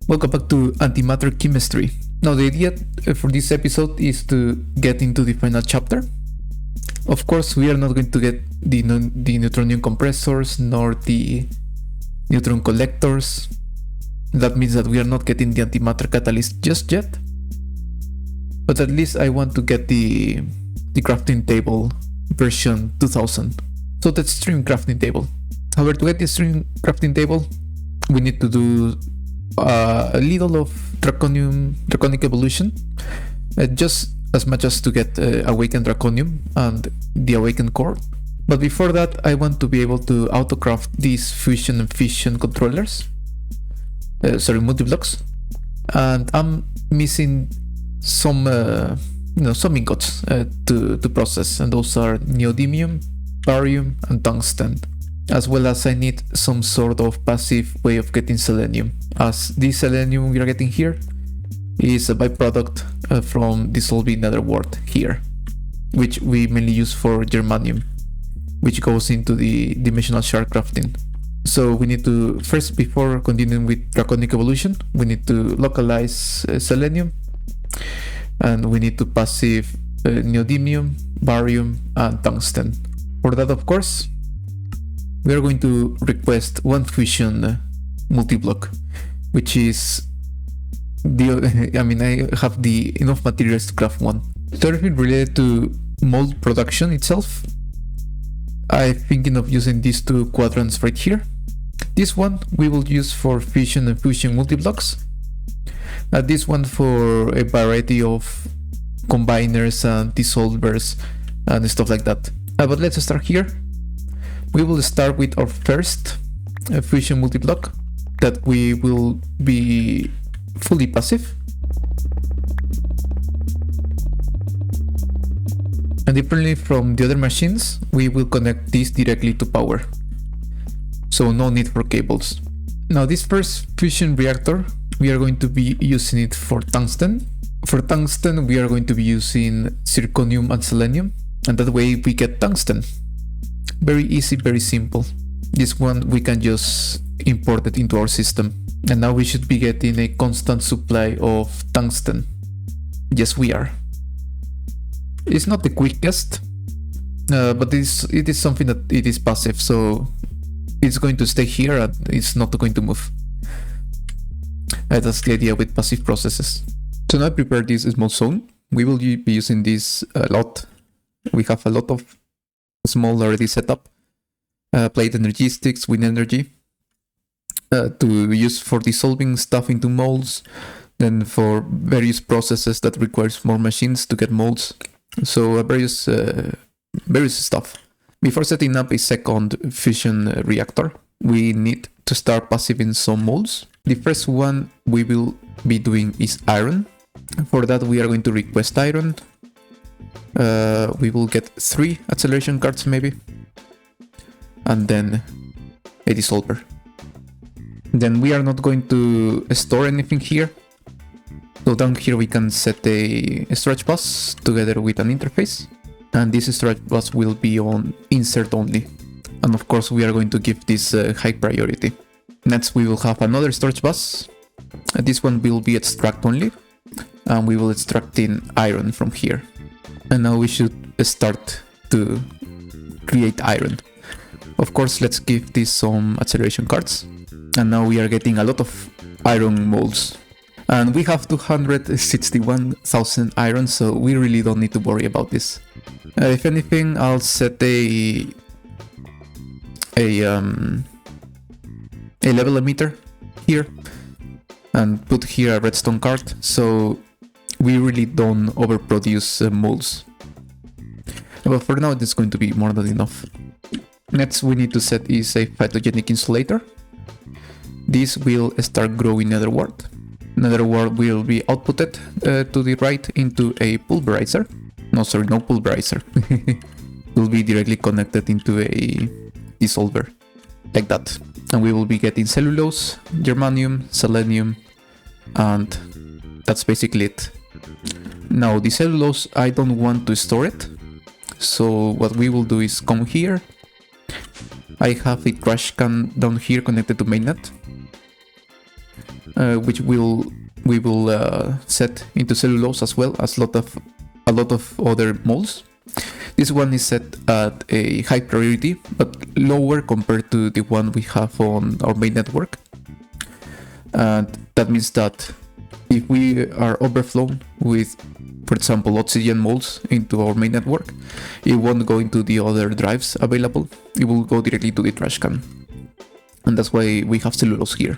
Welcome back to Antimatter Chemistry. Now the idea for this episode is to get into the final chapter. Of course, we are not going to get the neutronium compressors nor the neutron collectors. That means that we are not getting the antimatter catalyst just yet. But at least I want to get the crafting table version 2000. So that's stream crafting table. However, to get the stream crafting table, we need to do a little of Draconic Evolution, just as much as to get Awakened Draconium and the Awakened Core. But before that, I want to be able to autocraft these fusion and fission controllers, multi-blocks, and I'm missing some ingots to process, and those are neodymium, barium, and tungsten. As well as I need some sort of passive way of getting selenium, as this selenium we are getting here is a byproduct from dissolving nether wart here, which we mainly use for germanium, which goes into the dimensional shard crafting. So we need to, first, before continuing with Draconic Evolution, we need to localize selenium, and we need to passive neodymium, barium, and tungsten. For that, of course, we are going to request one fusion multi-block, which is I have enough materials to craft one. So everything related to mold production itself, I'm thinking of using these two quadrants right here. This one we will use for fission and fusion multi-blocks. This one for a variety of combiners and dissolvers and stuff like that. But let's start here. We will start with our first fusion multi-block that we will be fully passive. And differently from the other machines, we will connect this directly to power. So no need for cables. Now this first fusion reactor, we are going to be using it for tungsten. For tungsten, we are going to be using zirconium and selenium, and that way we get tungsten. Very easy, very simple. This one we can just import it into our system, and now we should be getting a constant supply of tungsten. Yes, we are. It's not the quickest, but it is something that it is passive, so it's going to stay here and it's not going to move. That's the idea with passive processes. So now I prepared this small zone. We will be using this a lot. We have a lot of small already set up. Plate energy sticks, wind energy, to use for dissolving stuff into molds, then for various processes that requires more machines to get molds. So various stuff. Before setting up a second fusion reactor, we need to start passiving some molds. The first one we will be doing is iron. For that we are going to request iron. We will get 3 acceleration cards maybe, and then a dissolver. Then we are not going to store anything here. So down here we can set a storage bus together with an interface, and this storage bus will be on insert only. And of course we are going to give this high priority. Next we will have another storage bus. This one will be extract only, and we will extract in iron from here. And now we should start to create iron. Of course, let's give this some acceleration cards. And now we are getting a lot of iron molds. And we have 261,000 iron, so we really don't need to worry about this. If anything, I'll set a level emitter here and put here a redstone card, so we really don't overproduce molds. But for now, it's going to be more than enough. Next, we need to set is a phytogenic insulator. This will start growing nether wart. Nether wart will be outputted to the right into a pulverizer. No pulverizer. It will be directly connected into a dissolver, like that. And we will be getting cellulose, germanium, selenium, and that's basically it. Now the cellulose, I don't want to store it, so what we will do is come here. I have a trash can down here connected to mainnet. which we will set into cellulose as well as a lot of other molds. This one is set at a high priority, but lower compared to the one we have on our main network. And that means that if we are overflown with, for example, oxygen molds into our main network, it won't go into the other drives available. It will go directly to the trash can. And that's why we have cellulose here.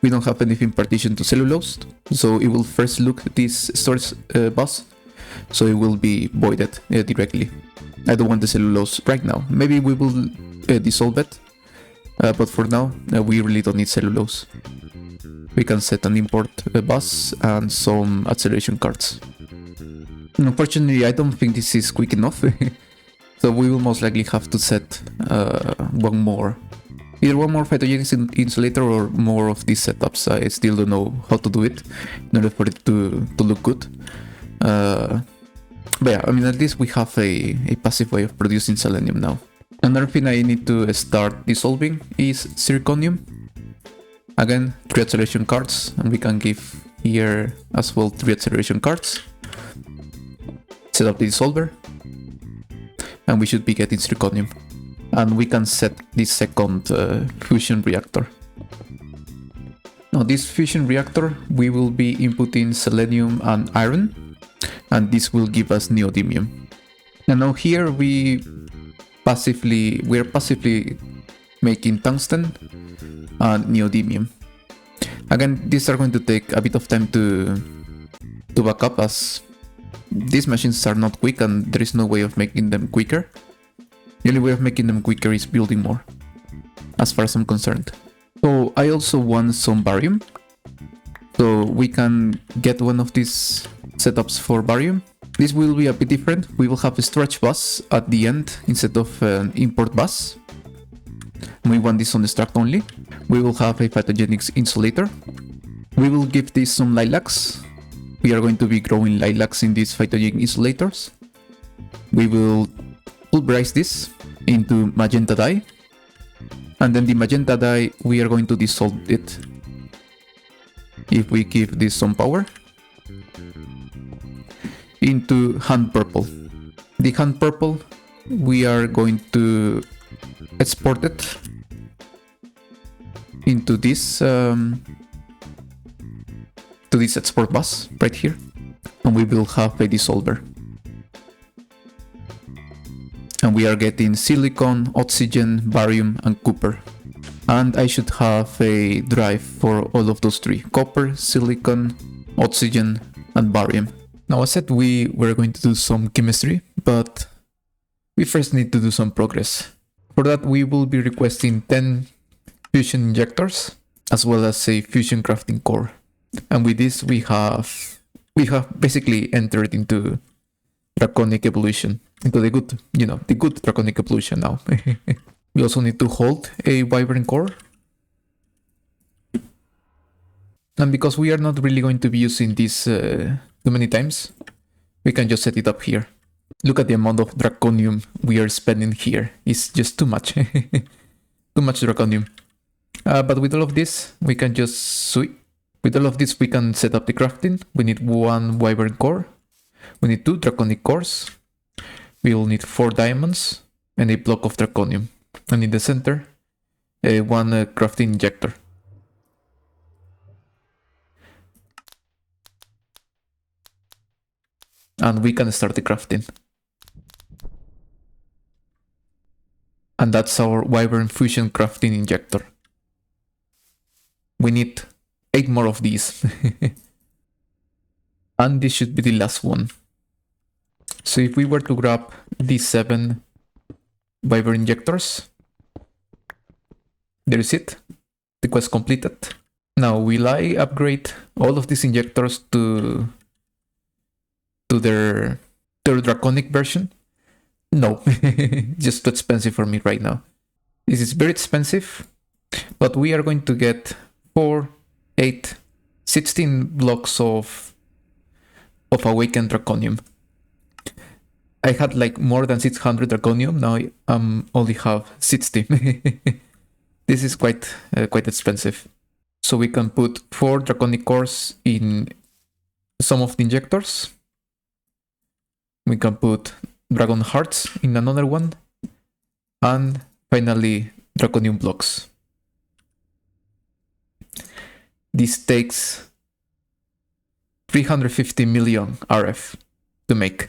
We don't have anything partitioned to cellulose, so it will first look at this storage bus, so it will be voided directly. I don't want the cellulose right now. Maybe we will dissolve it, but for now we really don't need cellulose. We can set an import bus and some acceleration cards. Unfortunately, I don't think this is quick enough, so we will most likely have to set one more. Either one more phytogenic insulator or more of these setups. I still don't know how to do it in order for it to look good. But yeah, I mean, at least we have a passive way of producing selenium now. Another thing I need to start dissolving is zirconium. Again, 3 acceleration cards, and we can give here as well 3 acceleration cards. Set up the dissolver, and we should be getting zirconium. And we can set the second fusion reactor. Now this fusion reactor, we will be inputting selenium and iron, and this will give us neodymium. And now here we're passively making tungsten and neodymium. Again, these are going to take a bit of time to back up, as these machines are not quick and there is no way of making them quicker. The only way of making them quicker is building more, as far as I'm concerned. So I also want some barium. So we can get one of these setups for barium. This will be a bit different. We will have a storage bus at the end instead of an import bus. We want this on the extract only. We will have a phytogenic insulator. We will give this some lilacs. We are going to be growing lilacs in these phytogenic insulators. We will pulverize this into magenta dye, and then the magenta dye we are going to dissolve it. If we give this some power into hand purple, the hand purple we are going to export it into this export bus right here, and we will have a dissolver. And we are getting silicon, oxygen, barium, and copper. And I should have a drive for all of those 3: copper, silicon, oxygen, and barium. Now I said we were going to do some chemistry, but we first need to do some progress. For that we will be requesting 10 fusion injectors, as well as a fusion crafting core. And with this we have basically entered into Draconic Evolution, into the good, the good Draconic Evolution now. We also need to hold a Wyvern core. And because we are not really going to be using this too many times, we can just set it up here. Look at the amount of draconium we are spending here. It's just too much. Too much draconium. But with all of this, we can just with all of this, we can set up the crafting. We need 1 Wyvern core. We need 2 draconic cores. We will need 4 diamonds and a block of draconium. And in the center, 1 crafting injector. And we can start the crafting. And that's our Wyvern Fusion crafting injector. We need 8 more of these. And this should be the last one. So if we were to grab these 7 Wyvern injectors, there is it. The quest completed. Now, will I upgrade all of these injectors to their draconic version? No, just too expensive for me right now. This is very expensive, but we are going to get 4, 8, 16 blocks of awakened draconium. I had like more than 600 draconium, now I only have 60. This is quite expensive. So we can put 4 draconic cores in some of the injectors. We can put dragon hearts in another one. And finally, draconium blocks. This takes 350 million RF to make.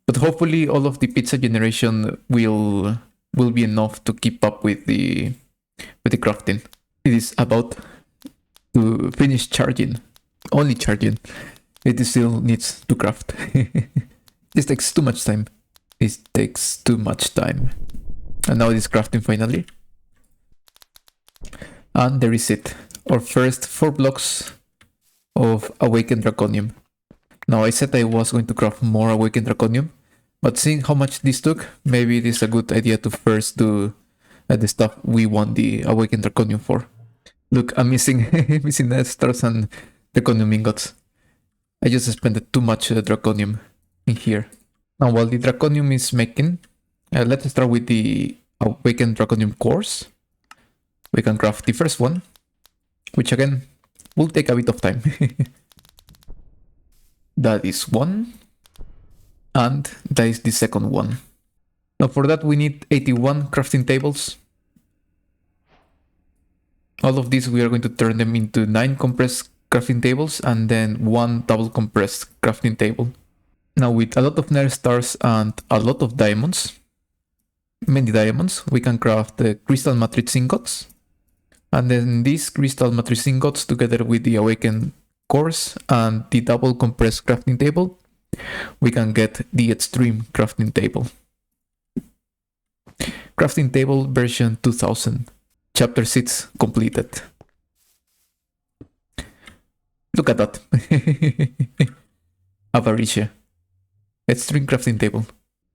But hopefully all of the pizza generation will be enough to keep up with the crafting. It is about to finish charging. Only charging. It still needs to craft. This takes too much time. It takes too much time. And now it is crafting finally. And there is it. Our first 4 blocks of Awakened Draconium. Now I said I was going to craft more Awakened Draconium, but seeing how much this took, maybe it is a good idea to first do the stuff we want the Awakened Draconium for. Look, I'm missing missing the stars and Draconium ingots. I just spent too much Draconium in here. Now while the Draconium is making, let's start with the Awakened Draconium cores. We can craft the first one, which again will take a bit of time. That is one, and that is the second one. Now for that we need 81 crafting tables. All of these we are going to turn them into 9 compressed crafting tables and then 1 double compressed crafting table. Now with a lot of nether stars and a lot of diamonds, many diamonds, we can craft the crystal matrix ingots. And then these crystal matrix ingots together with the awakened cores and the double compressed crafting table, we can get the extreme crafting table. Crafting table version 2000. Chapter 6 completed. Look at that. Avaritia. Extreme crafting table.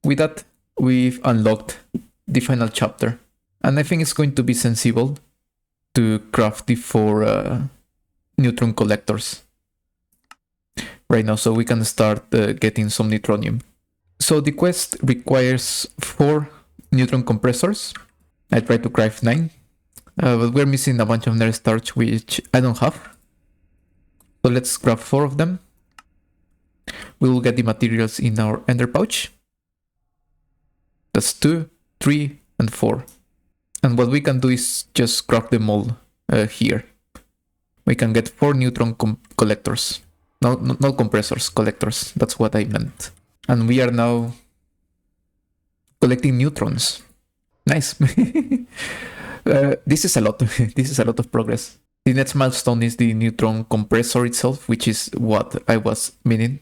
With that, we've unlocked the final chapter. And I think it's going to be sensible to craft the 4 neutron collectors right now, so we can start getting some neutronium. So the quest requires 4 neutron compressors. I tried to craft 9, but we're missing a bunch of nether starch which I don't have. So let's craft 4 of them. We will get the materials in our ender pouch. That's 2, 3, and 4. And what we can do is just craft them all here. We can get 4 neutron collectors. No, not compressors, collectors. That's what I meant. And we are now collecting neutrons. Nice. This is a lot. This is a lot of progress. The next milestone is the neutron compressor itself, which is what I was meaning.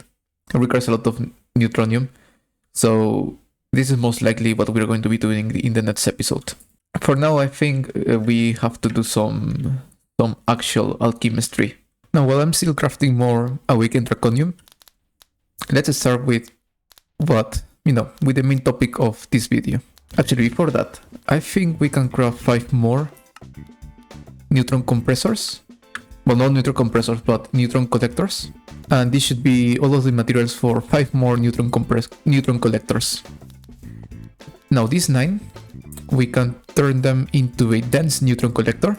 It requires a lot of neutronium. So this is most likely what we're going to be doing in the next episode. For now, I think we have to do some actual alchemistry. Now, while I'm still crafting more awakened draconium, let's start with with the main topic of this video. Actually, before that, I think we can craft 5 more neutron compressors. Well, not neutron compressors, but neutron collectors. And this should be all of the materials for 5 more neutron collectors. Now, these 9, we can turn them into a dense neutron collector,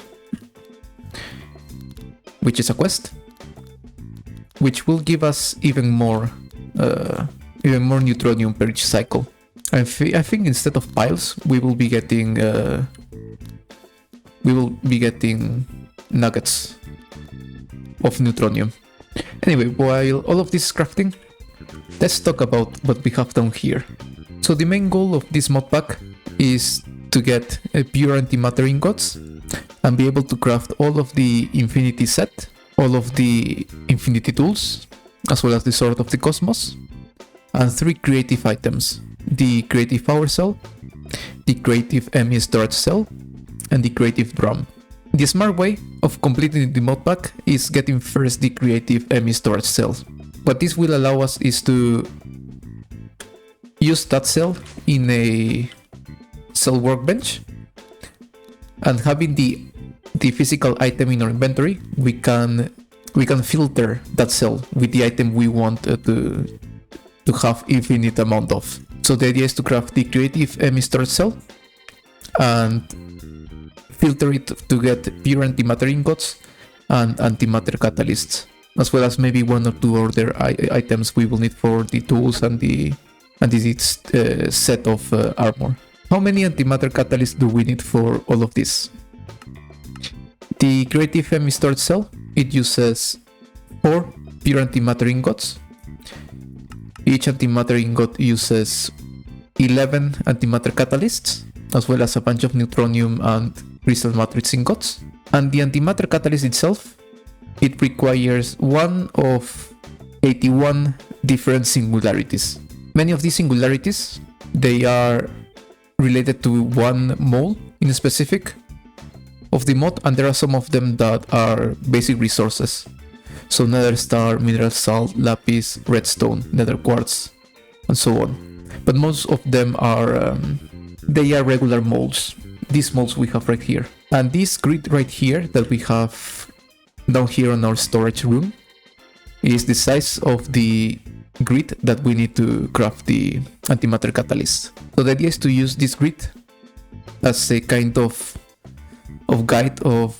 which is a quest, which will give us even more neutronium per each cycle. I think instead of piles, we will be getting nuggets of neutronium. Anyway, while all of this is crafting, let's talk about what we have down here. So the main goal of this mod pack is to get pure antimatter ingots and be able to craft all of the infinity set, all of the infinity tools, as well as the sword of the cosmos, and 3 creative items: the creative power cell, the creative ME storage cell, and the creative drum. The smart way of completing the mod pack is getting first the creative ME storage cell. What this will allow us is to use that cell in a cell workbench, and having the physical item in our inventory, we can filter that cell with the item we want to have infinite amount of. So the idea is to craft the creative ME storage cell and filter it to get pure antimatter ingots and antimatter catalysts, as well as maybe one or two other items we will need for the tools and this set of armor. How many antimatter catalysts do we need for all of this? The creative ME storage cell, it uses 4 pure antimatter ingots. Each antimatter ingot uses 11 antimatter catalysts, as well as a bunch of neutronium and crystal matrix ingots. And the antimatter catalyst itself, it requires one of 81 different singularities. Many of these singularities, they are related to one mole in specific of the mod, and there are some of them that are basic resources. So nether star, mineral salt, lapis, redstone, nether quartz, and so on. But most of them are they are regular moles. These moles we have right here. And this grid right here that we have down here on our storage room is the size of the grid that we need to craft the antimatter catalyst. So the idea is to use this grid as a kind of guide of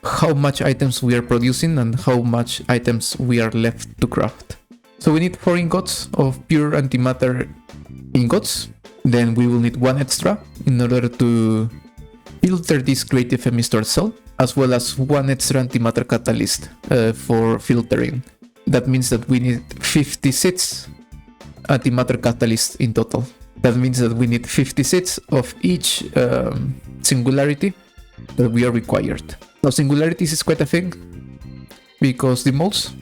how much items we are producing and how much items we are left to craft. So we need 4 ingots of pure antimatter ingots. Then we will need 1 extra in order to filter this creative ME storage cell, as well as 1 extra antimatter catalyst for filtering. That means that we need 56 antimatter catalysts in total. That means that we need 56 of each singularity that we are required. Now, singularities is quite a thing, because the moles,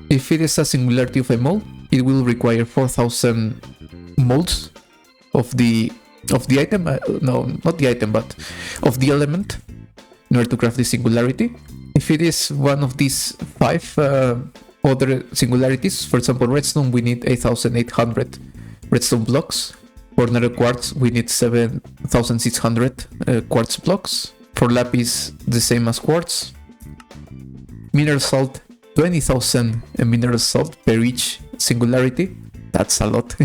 if it is a singularity of a mole, it will require 4,000 moles of the item, no, not the item, but of the element in order to craft the singularity. If it is one of these 5 other singularities, for example redstone, we need 8,800 redstone blocks. For nether quartz we need 7,600 quartz blocks. For lapis, the same as quartz. Mineral salt, 20,000 mineral salt per each singularity. That's a lot.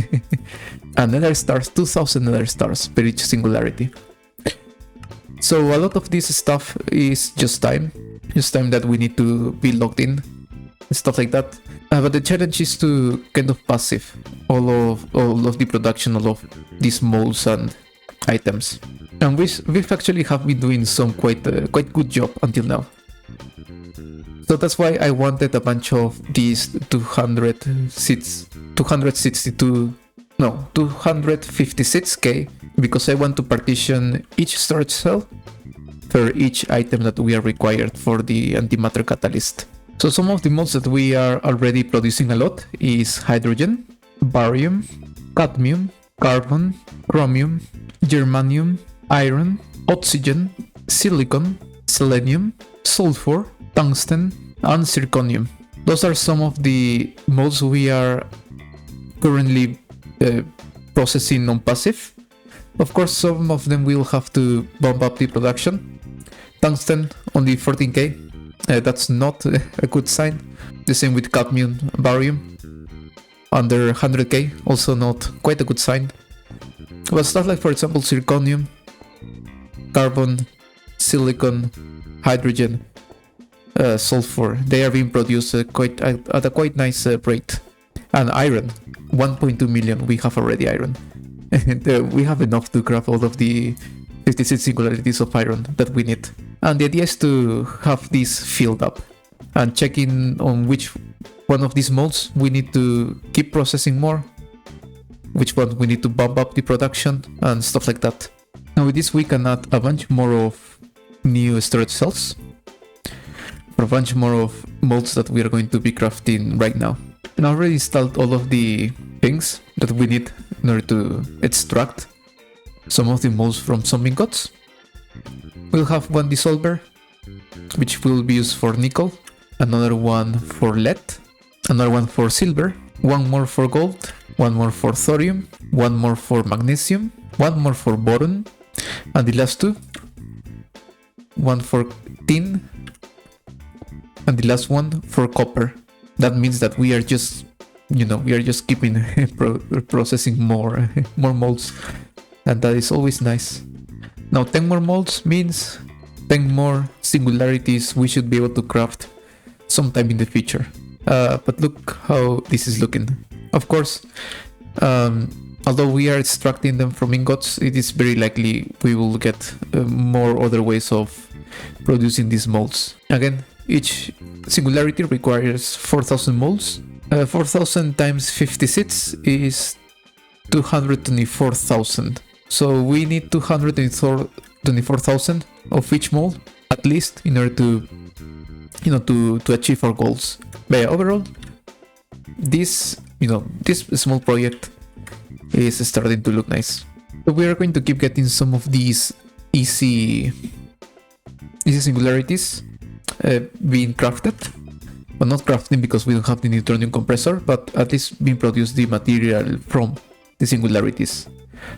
And nether stars, 2,000 nether stars per each singularity. So a lot of this stuff is just time that we need to be logged in, stuff like that. But the challenge is to kind of passive all of the production, all of these moles and items. And we've actually have been doing some quite good job until now. So that's why I wanted a bunch of these 256k, because I want to partition each storage cell for each item that we are required for the antimatter catalyst. So some of the modes that we are already producing a lot is hydrogen, barium, cadmium, carbon, chromium, germanium, iron, oxygen, silicon, selenium, sulfur, tungsten, and zirconium. Those are some of the modes we are currently processing on passive. Of course, some of them will have to bump up the production. Tungsten, only 14k. That's not a good sign. The same with cadmium, barium, under 100k, also not quite a good sign. But stuff like, for example, zirconium, carbon, silicon, hydrogen, sulfur, they are being produced at a quite nice rate. And iron, 1.2 million, we have already iron. And we have enough to craft all of the 56 singularities of iron that we need. And the idea is to have this filled up and checking on which one of these modes we need to keep processing more, which one we need to bump up the production, and stuff like that. Now with this we can add a bunch more of new storage cells for a bunch more of modes that we are going to be crafting right now. And I already installed all of the things that we need in order to extract some of the modes from some ingots. We'll have one dissolver, which will be used for nickel, another one for lead, another one for silver, one more for gold, one more for thorium, one more for magnesium, one more for boron, and the last two, one for tin, and the last one for copper. That means that we are just, keeping processing more molds, and that is always nice. Now 10 more molds means 10 more singularities we should be able to craft sometime in the future. But look how this is looking. Of course, although we are extracting them from ingots, it is very likely we will get more other ways of producing these molds. Again, each singularity requires 4,000 molds. 4,000 times 56 is 224,000. So we need 224,000 of each mold at least in order to, to achieve our goals. But yeah, overall, this small project is starting to look nice. So we are going to keep getting some of these easy singularities being crafted, but not crafting because we don't have the neutronium compressor, but at least being produced the material from the singularities.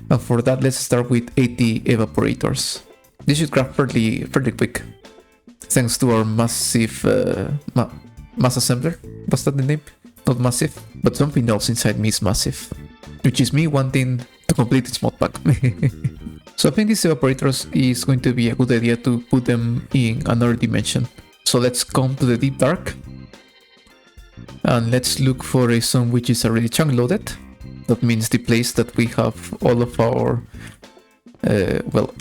And for that, let's start with 80 evaporators. This should craft fairly quick, thanks to our massive mass assembler. Was that the name? Not massive, but something else inside me is massive, which is me wanting to complete its mod pack. So I think these evaporators is going to be a good idea to put them in another dimension. So let's come to the deep dark and let's look for a zone which is already chunk loaded. That means the place that we have all of our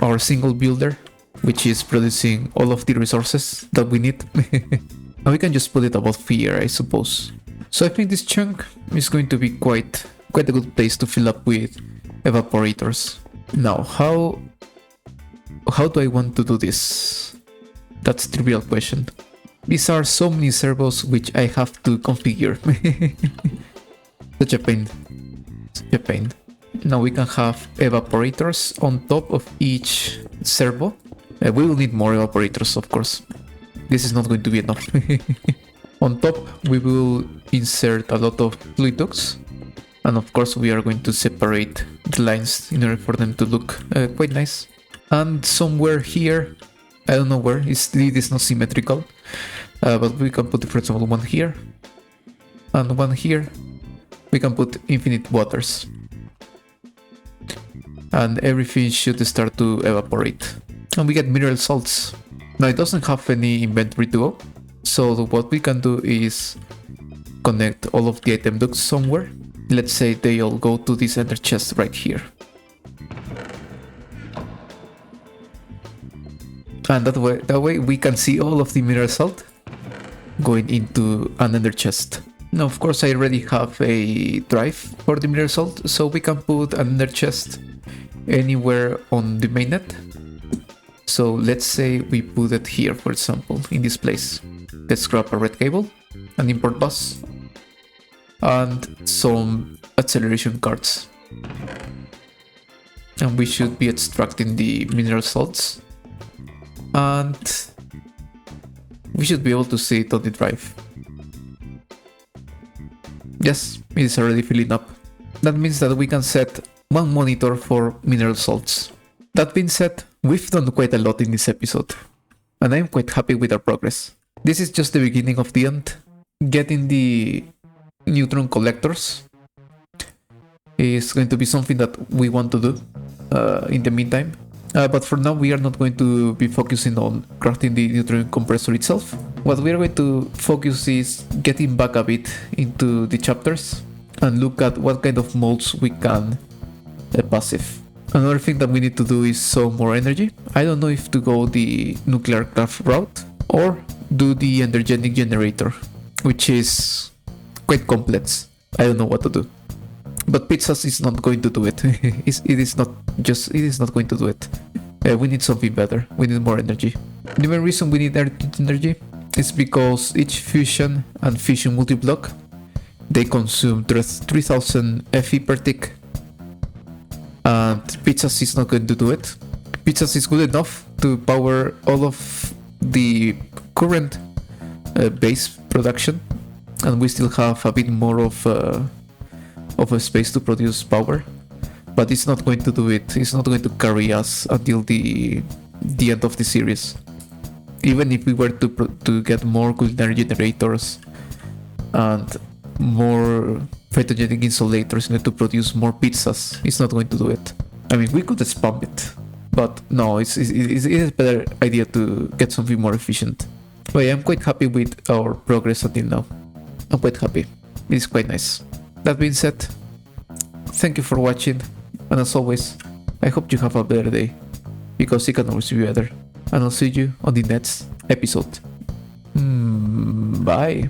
our single builder, which is producing all of the resources that we need. And we can just put it above here, I suppose. So I think this chunk is going to be quite a good place to fill up with evaporators. Now, how do I want to do this? That's the real question. These are so many servos which I have to configure. Such a pain. Such a pain. Now we can have evaporators on top of each servo. We will need more evaporators, of course. This is not going to be enough. On top, we will insert a lot of fluid ducts. And of course, we are going to separate the lines in order for them to look quite nice. And somewhere here, I don't know where, it is not symmetrical. But we can put, for example, one here. And one here. We can put infinite waters. And everything should start to evaporate. And we get mineral salts. Now it doesn't have any inventory to go. So what we can do is connect all of the item ducts somewhere. Let's say they all go to this ender chest right here. And that way we can see all of the mineral salt going into an ender chest. Now of course I already have a drive for the mineral salt, so we can put an ender chest anywhere on the mainnet. So let's say we put it here, for example, in this place. Let's grab a red cable, an import bus, and some acceleration cards. And we should be extracting the mineral salts. And we should be able to see it on the drive. Yes, it is already filling up. That means that we can set one monitor for mineral salts. That being said, we've done quite a lot in this episode, and I'm quite happy with our progress. This is just the beginning of the end. Getting the neutron collectors is going to be something that we want to do in the meantime. But for now, we are not going to be focusing on crafting the neutron compressor itself. What we are going to focus is getting back a bit into the chapters and look at what kind of molds we can passive. Another thing that we need to do is sow more energy. I don't know if to go the nuclear craft route or do the energetic generator, which is quite complex. I don't know what to do. But pizzas is not going to do it. It is not going to do it. We need something better. We need more energy. The main reason we need energy is because each fusion and fission multi-block, they consume 3000 Fe per tick. And pizzas is not going to do it. Pizzas is good enough to power all of the current base production, and we still have a bit more of a space to produce power, but it's not going to do it. It's not going to carry us until the end of the series. Even if we were to get more culinary generators and more photogenic insulators in order to produce more pizzas, it's not going to do it. I mean, we could spam it, But no, it's a better idea to get something more efficient. But yeah, I'm quite happy with our progress until now. I'm quite happy. It's quite nice. That being said, thank you for watching, and as always, I hope you have a better day, because it can always be better. And I'll see you on the next episode. Bye.